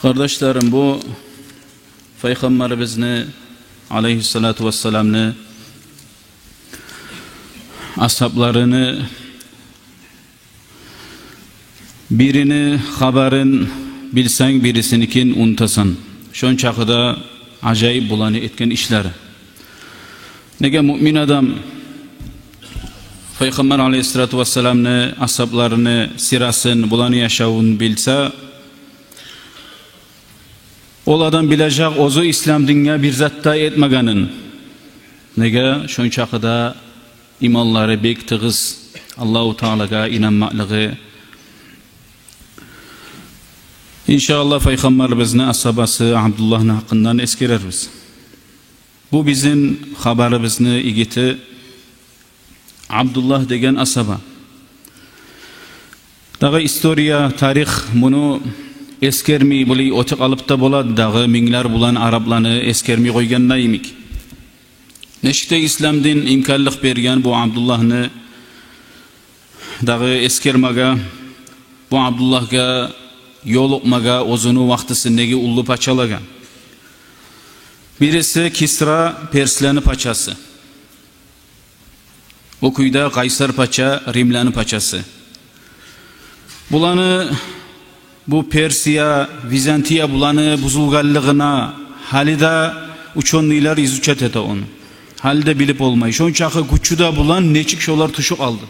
Kardeşlerim, bu Peygamberimizni aleyhissalatu vesselam'ni ashablarını birini haberin bilsen birisinikin unutasan. Şon çakıda acayip bulanı etken işleri. Nege mümin adam Peygamber aleyhissalatu vesselam'ni ashablarını sirasın bulanı yaşavun bilse, ol adam bilecek ozu İslam dünya bir zatta etmeganın. Nege şon çakıda imanları bek tığız, Allahu Teala'ga inanmaklığı. İnşallah Peygamberimizni ashabası Abdullah'ın hakkından eskereriz. Bu bizim haberimizni igiti Abdullah degen asaba. Dağı istoriya, tarih bunu eskermi buli otik alıp da bolad, dağı minler bulan Araplarını eskermi koygan naimik. Neşikte İslam'din imkanlık bergen bu Abdullah'ını dağı eskermaga, bu Abdullah'ga yol okmaga ozunu vaxtısındaki ullu paçalaga. Birisi Kisra Perslerini paçası. O kuyda Kaysar paça Rimlerini paçası. Bulanı bu Persiya, Vizantiya bulanı buzulgallığına halida uçonliler izuçet ete onu. Halde bilip olmayı. Şon çakı güçüda bulan neçik şolar tuşuk aldı.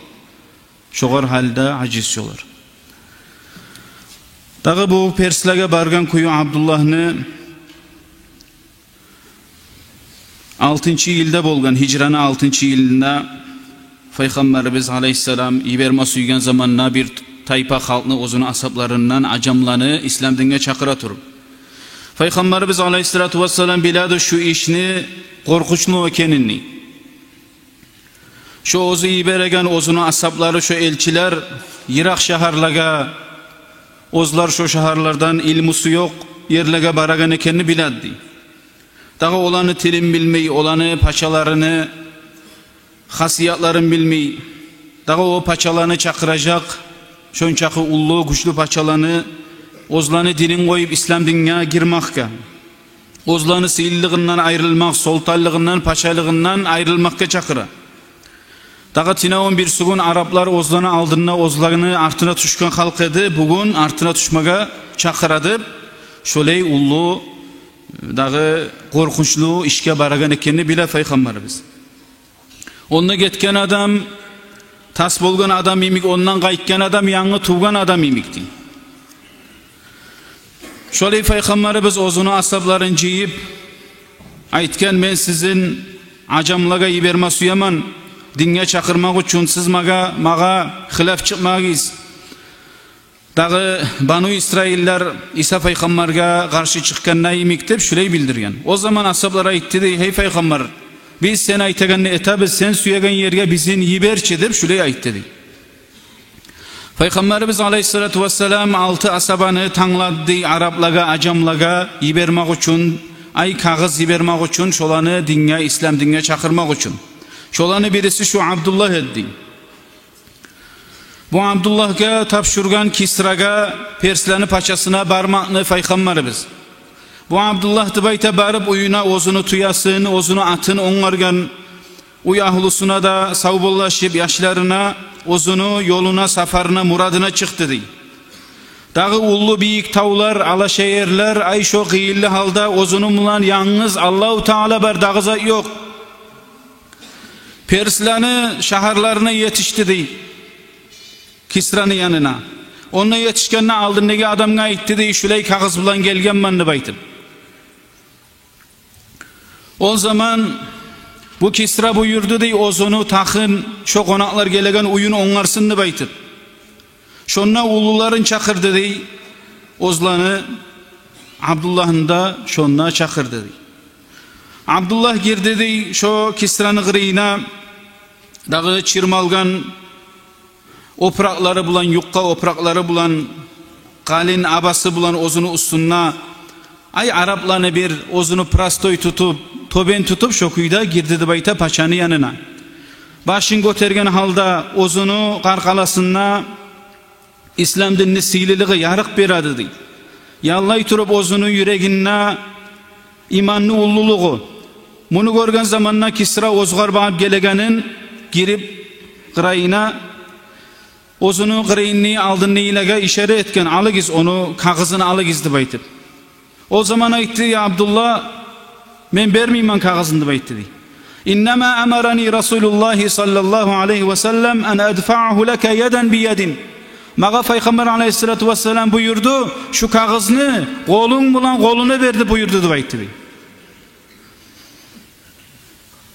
Şoğar halde aciz şolar. Dağı bu Perslerge bargan kuyu Abdullah'ını 6. yılda bolgan, hicranı 6. yılında Peygamberimiz aleyhisselam iberma suygan zamanına bir taypa halkını ozunu asaplarından acamlanı İslam dinine çakıra turup. Peygamberimiz aleyhissalatu vesselam biladi şu işini korkuçlu ekenini. Şu ozu iberegen ozunu asapları şu elçiler Irak şaharlaga ozlar şu şaharlardan ilmusu yok yerlege baragan ekenini biladdi. Dağı olanı tilim bilmeyi, olanı paçalarını, hasiyatların bilmeyi, dağı o paçalarını çakıracak, şön çakı ullu, güçlü paçalarını, ozlanı dilin koyup İslam dinine girmekka, ozlanı sihirliğinden ayrılmak, soltallığından, paçalığından ayrılmakka çakıra. Dağı tina 11 sugun Araplar ozlanı aldığında ozlarını artına tuşkan halk edi, bugün artına tuşmaga çakıradı, şöyle ullu, dağı korkunçlu işke baragan ekenini bile Peygamberimiz. Onunla getken adam, tas bolgan adam imik, ondan qaytken adam, yanğı tuğgan adam imikti. Şöyle Peygamberimiz ozunu asabların jiyip, aytken men sizin acamlaga iberma suyaman, dinge çakırmak üçün siz maga xilaf çıkmagiz. Dağı Banu İsrailler İsa Peygamber'e karşı çıkan naimik dep şurayı bildirgen. O zaman ashablara aytdı dey, hey Peygamber, biz sen aytaganını etabiz, sen suyagan yerge bizin yiberçi dep şurayı aytdı dey. Peygamberimiz aleyhissalatu vesselam 6 asabanı tanladı dey, Araplarga, acamlarga yibermak üçün, ay kağız yibermak üçün, şolanı dinge, İslam dinge çakırmak üçün. Şolanı birisi şu Abdullah eddi. Bu Abdullah'ga tapşurgan Kisra'ga Perslerini paçasına barmakını Peygamberimiz. Bu Abdullah dıbayta barıp uyuna ozunu tuyasın, ozunu atın onlargan uy ahlusuna da savbollaşıp yaşlarına, ozunu yoluna, safarına, muradına çıktı dey. Dağı ullu büyük tavlar, alaşehirler, ay şo gıyilli halda ozunu mulan yalnız Allahu Teala bar dağıza yok. Perslerini şaharlarına yetişti dey. Kisra'nın yanına. Onunla yetişkenine aldığındaki adamına itti dey, şulay kağız bulan gelgen bana baytım. O zaman bu Kisra buyurdu dey, ozunu takın, şu konaklar gelegen uyun onlarsın baytım. Şonna uluların çakırdı dey, ozlanı Abdullah'ın da şonna çakırdı dey. Abdullah girdi dey, şu Kisra'nın gırıyına dağı çirmalgan oprakları bulan, yukka oprakları bulan, kalin abası bulan ozunu ustunna, ay Araplarını bir ozunu prastoy tutup, toben tutup şokuyda girdi bayta paçanı yanına. Başın götergen halda ozunu karkalasına İslam dinini sililiği yarık beradı dey. Yallay turup ozunu yüreğine imanlı ulluluğu. Bunu görgen zamanna Kisra ozgar bağıp gelegenin girip qırayına ozunu qırayını aldığını ilege işaret etken alıgiz onu kağızını alıgizdi baytip. O zaman aytti ya Abdullah men bermeyman kağızını baytti di. İnnema amarani Resulullah sallallahu aleyhi ve sellem en edfa'ahu leke yeden bi yedin. Mağa Peygamber aleyhissalatu vesselam buyurdu şu kağızını kolun bulan koluna verdi buyurdu baytı di.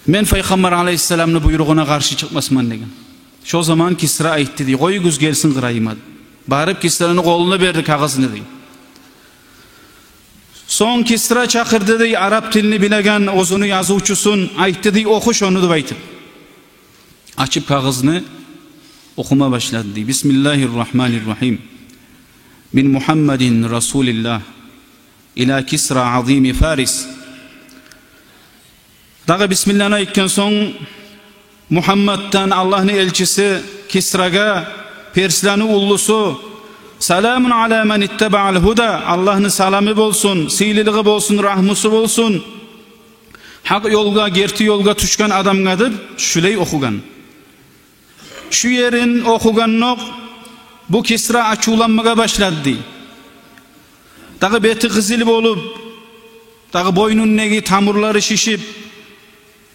Men Peygamber aleyhissalam'ın buyruğuna karşı çıkmasman degen. Şu zaman Kisra aytti di. Koyuguz gelsin qırayıma. Barıp Kisra'nın koluna verdi kağızını di. Son Kisra çakırdı di. Arap tilini bilegen ozunu yazıuçusun aytti di. Okuş onu da baytı. Açıp kağızını okuma başladı di. Bismillahirrahmanirrahim. Min Muhammedin Resulillah ila Kisra azimi Faris. Dağı Bismillah'ına ikken son Muhammed'den Allah'ın elçisi Kisra'ga Perslan'ı ullusu selamun ala men itteba'al huda Allah'ın salamı bolsun, sililiği bolsun, rahmusu bolsun hak yolga, gerti yolga tuşkan adamgadır şüley okugan. Şu yerin okugan nok bu Kisra açulanmaga başladı. Dağı beti kızıl olup dağı boynun negi tamurları şişip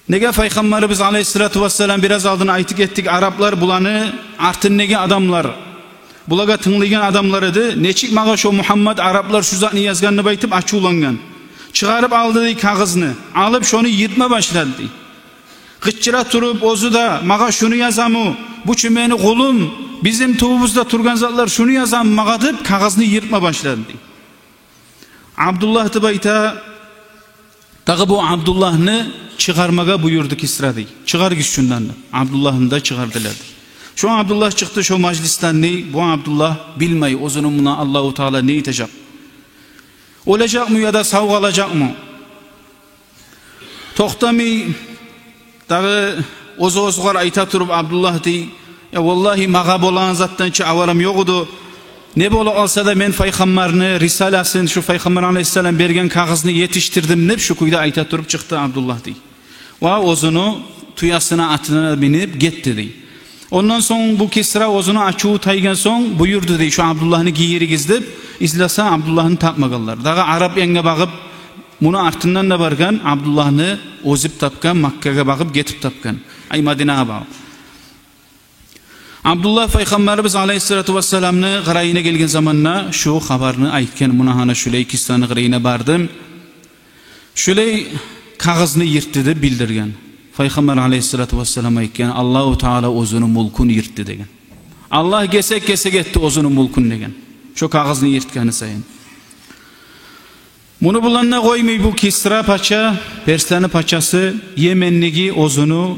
nege Peygamberimiz aleyhissalatu vesselam biraz aldın aytık ettik Araplar bulanı artın nege adamlar bulaga tınlaygan adamlar edi neçik mağa şu Muhammed Araplar şu zatını yazganını baytıp açulangan çıkarıp aldı di kağızını alıp şunu yırtma başladı di. Gıççıra turup ozu da mağa şunu yazamı bu çümeni kulum bizim tuğumuzda turgan zatlar şunu yazamı mağa deyip kağızını yırtma başladı di. Abdullah da bayta dağı bu Abdullah'ını çıkarmaga buyurdu Kisra dey. Çıkar git şundan da. Abdullah'ını da çıkardılar. Şu Abdullah çıktı şu meclisten ne? Bu Abdullah bilmeyi ozunun buna Allahu Teala ne itecek? Olacak mı ya da sağ kalacak mı? Toxtamı dağı ozu ayta turup Abdullah dey. Ya vallahi mağa bolan zattan ki avaram yokudu. Ne bolu olsa da men Peygamberni risalasını şu Peygamber aleyhisselam bergen kağızını yetiştirdim nep şu kuyda ayta turup çıktı Abdullah dey. Va ozunu tuyasına atına binip gitti dey. Ondan sonra bu Kisra ozunu açığı taygan son buyurdu dey şu Abdullah'ını giyiri gizlip izlasa Abdullah'ını tapmaganlar. Dağı Arap yenge bakıp bunu artından da bargan Abdullah'ını ozip tapkan Makka'ga bakıp getip tapkan. Ay Madine'ye bakıp. Abdullah Peygamberimiz aleyhissalatu vesselam'ını qırayına gelgen zamanna şu habarını aytken buna hana şüley Kisra'nı qırayına bardım. Şüley kağızını yırttı bildirgen. Peygamber aleyhissalatu vesselam aytken Allahu Teala ozunu mulkun yırttı degen. Allah gesek etti ozunu mulkun degen. Şu kağızını yırtkanı sayın. Bunu bulanına koymuy bu Kisra paça, Perslanı paçası Yemenligi ozunu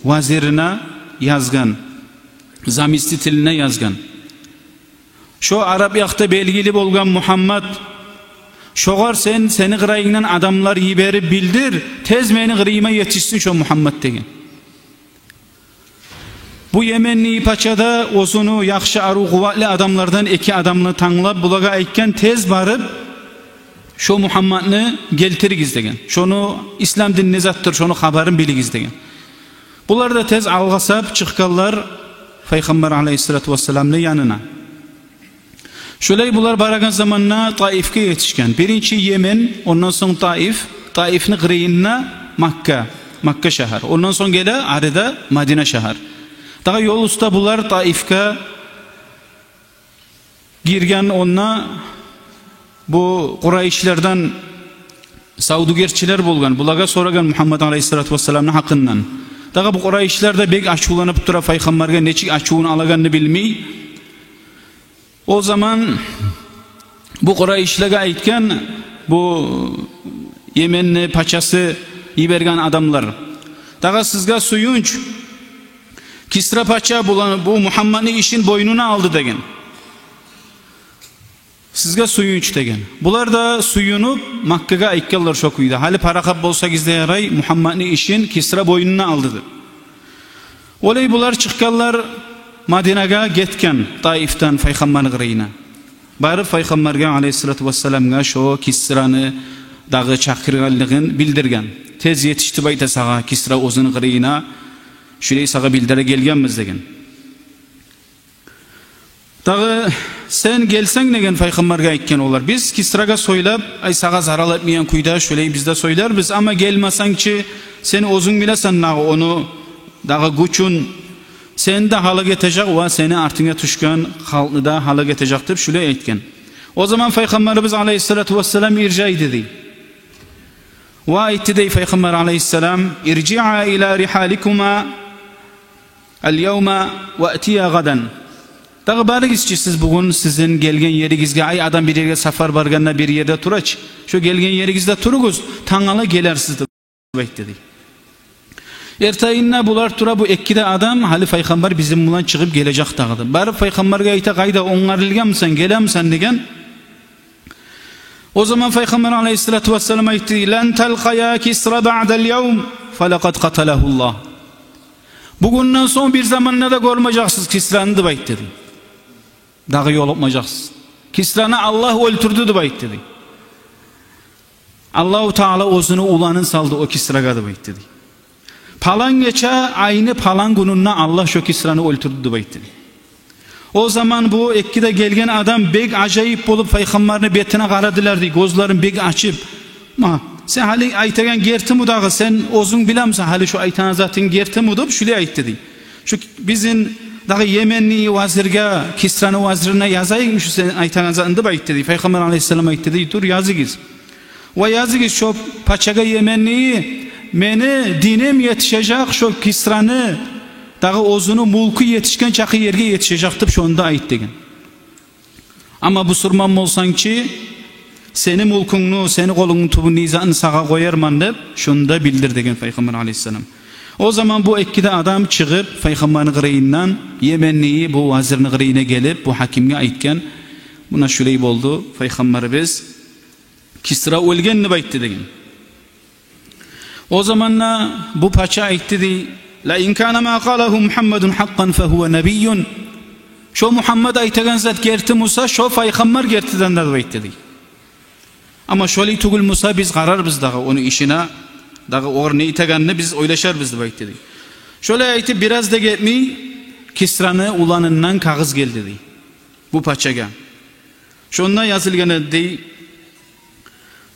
vazirine yazgan. Zamisti tiline yazgan. Şu Arap yakta belgili bolgan Muhammed şoğar seni qırayından adamlar yiberi bildir tez meni qırayıma yetişsin şu Muhammed degen. Bu Yemenli paçada ozunu yaxşı aru kuvvetli adamlardan iki adamını tanlap bulaga aytken tez barıp şu Muhammed'ni geltirigiz degen. Şonu İslam dinine zattır şonu habarın biligiz degen. Bular da tez algasap çıkkallar Peygamber aleyhissalatu vesselam'ın yanına. Şöyle bular baragan zamanna Taif'e yetişken. Birinci Yemen, ondan sonra Taif'in qırayına Makka şehir. Ondan sonra gele arada Madine şehir. Daha yol usta bular Taif'e girgen onna bu Kureyşlerden Saudugerçiler bolgan. Bulaga soragan Muhammed aleyhissalatu vesselam'ın hakkından. Daga bu Kureyşler de bek açulanıp tura Peygamberge neçik açuğunu alaganını bilmeyi. O zaman bu Kureyşlerge aytken bu Yemenli paçası ibergan adamlar. Daga sizga suyunç Kisra paça bu Muhammed'in işin boynuna aldı degen. Sizga suyunç degen. Bular da suyunup Makka'ga aytkallar şokuydu. Hali parakap bolsa gizde yaray Muhammed'in işin Kisra boynuna aldıdır. Olay bular çıkkallar Madine'ga getken Taif'ten Peygamber'in qırayına. barıp Peygamberge aleyhissalatu vesselamga şo Kisra'nı dağı çakırganlığın bildirgen. Tez yetişti bayta sağa Kisra ozunu gırıyına şurayı sağa bildire gelgenmiz degen. Dağı sen gelsen degen Peygamberge aytken olar. Biz Kisra'ga soylap ay sağa zarar etmeyen kuyda şöyle bizde soylarız ama gelmasançı sen ozun bilesan nağı onu dağı güçün sen de hala getecek ve seni artına tuşkan halkı da hala getecektir şöyle aytken. O zaman Peygamberimiz aleyhissalatu vesselam ircay dedi. Ve aytti dey Peygamber aleyhisselam irci'a ila rihalikuma el-yevme ve etiya gadan. Dağı barıgizçi siz bugün sizin gelgen yerigizge ay adam bir yere safar barganna bir yerde turaç. Şu gelgen yerigizde turuguz tangala gelersiz dedi. Ertayinna bular tura bu ekkide adam hali Peygamber bizim bulan çıkıp gelecek dağıdı. Barıp Peygamberge ayta kayda ongarilgen misan gelemisan degen. O zaman Peygamber aleyhissalatu vesselam aytti lan talqaya Kisra ba'del yevm falaqad qatalahullah. Bugünden son bir zamanla da görmeyeceksiniz Kisra'nı da bayt dedi. Dağı yol yapmayacaksınız. Kisra'nı Allah öldürdü de bayt dedi. Allahu Teala ozunu ulanın saldı o Kisra'ga da bayt dedi. Palan geçe aynı palan gününde Allah şu Kisra'nı öldürdü de bayt dedi. O zaman bu ekkide gelgen adam bek acayip olup Peygamber'in betine karadılar diye gözlerin bek açıp sen hali aytagan gerti mu dağı sen ozun bilemsen hali şu aytan zaten gerti mu deyip şöyle ayt dedi. Şu bizim dağı Yemenli vazirga Kisra'nın vazirine yazayım şu sen aytan zaten deyip ayt dedi. Peygamber aleyhisselam ayt dedi dur yazıgiz. Ve yazıgiz şu paçaga Yemenli'yi meni dinem yetişecek şu Kisra'nı dağı ozunu mulku yetişken çakı yerge yetişecektir şonda ayt degen. Ama bu surman olsan ki seni mulkunu, seni kolunu tubun nizanı sağa koyarman deb şunda bildir degen Peygamber aleyhisselam. O zaman bu ekkide adam çıkıp Peygamber'in gırıyından Yemenli'yi bu vazirin gırıyına gelip bu hakimge aytken buna şöyle oldu. Peygamberimiz Kisra ölgenini baytti degen. O zaman bu paça aytti di la in kana ma qalahu Muhammedun haqqan fa huwa nabiyyun. Şu Muhammed aytagan zat gerti Musa şu Peygamber gertiden de baytti di. Ama şöyle tugul Musa biz qararız dağı onu işine dağı orne itaganını biz oylaşarız deyip aytdı. Şöyle aytı biraz da getmey Kisra'nı ulanından kağız geldi dedi. Bu paçaga. Şonda yazılganı dey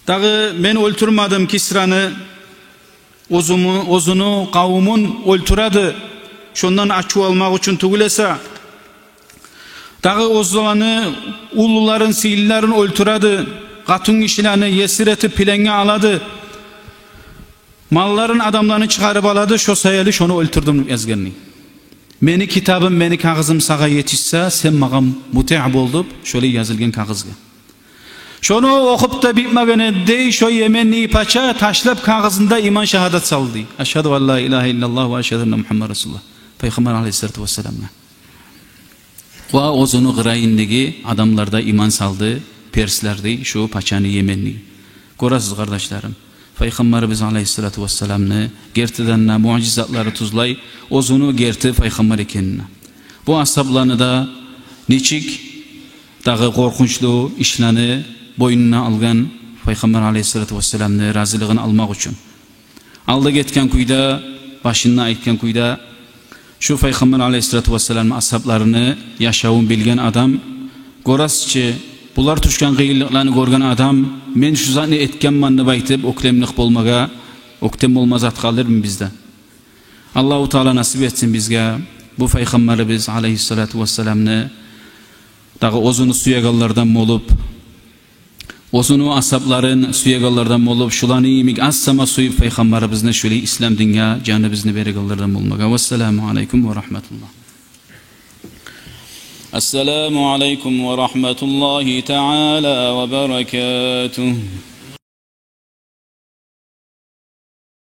dağı men öldürmedim Kisra'nı ozunu kavmun öldürdü. Şondan açı almak için tugulesa dağı ozulanı uluların sillerin öldürdü. Katun işlerini yesir etip plenge aladı. Malların adamlarını çıkarıp aladı. Şu sayılı şunu öldürdüm yazgınını. Meni kitabım, meni kağızım sağa yetişse sen mağam mute'ab oldup şöyle yazılgan kağızga. Şunu okup da bitmegene dey şu Yemenli paça taşlap kağızında iman şehadet saldı. Eşhedü en la ilahe illallah ve eşhedü enne Muhammed Resulullah. Peygamber aleyhissalatu vesselam'la. Ve ozunu gırayındaki adamlarda iman saldı. Perslerdi şu paçanı Yemenli. Görasız kardeşlerim. Peygamberimiz aleyhissalatu vesselam'ını gertidenle mucizatları tuzlay ozunu gerti Peygamber ekenine. Bu ashablarını da niçik dağı korkunçlu işlerini boynuna algan Peygamber aleyhissalatu vesselam'ını razılığını almak için. Aldı getken kuyda başına aytken kuyda şu Peygamber aleyhissalatu vesselam'ın ashablarını yaşavun bilgen adam görasızçı bular tuşkan kıyılıklarını görgen adam men şu zatını etken manını baytıp oklemlik bolmaga oktem olmaz at kalır mı bizde? Allahu Teala nasip etsin bizge bu Peygamberimiz aleyhissalatu vesselam'ını dağı ozunu suyagallardan olup ozunu ashabların suyagallardan olup şulanı imik assama suyup Peygamberimizne şöyle İslam dünya canı bizni beregallardan olmaga. Vesselamu aleyküm ve rahmetullah. Esselamu aleyküm ve rahmetullahi teala ve berekatuhu.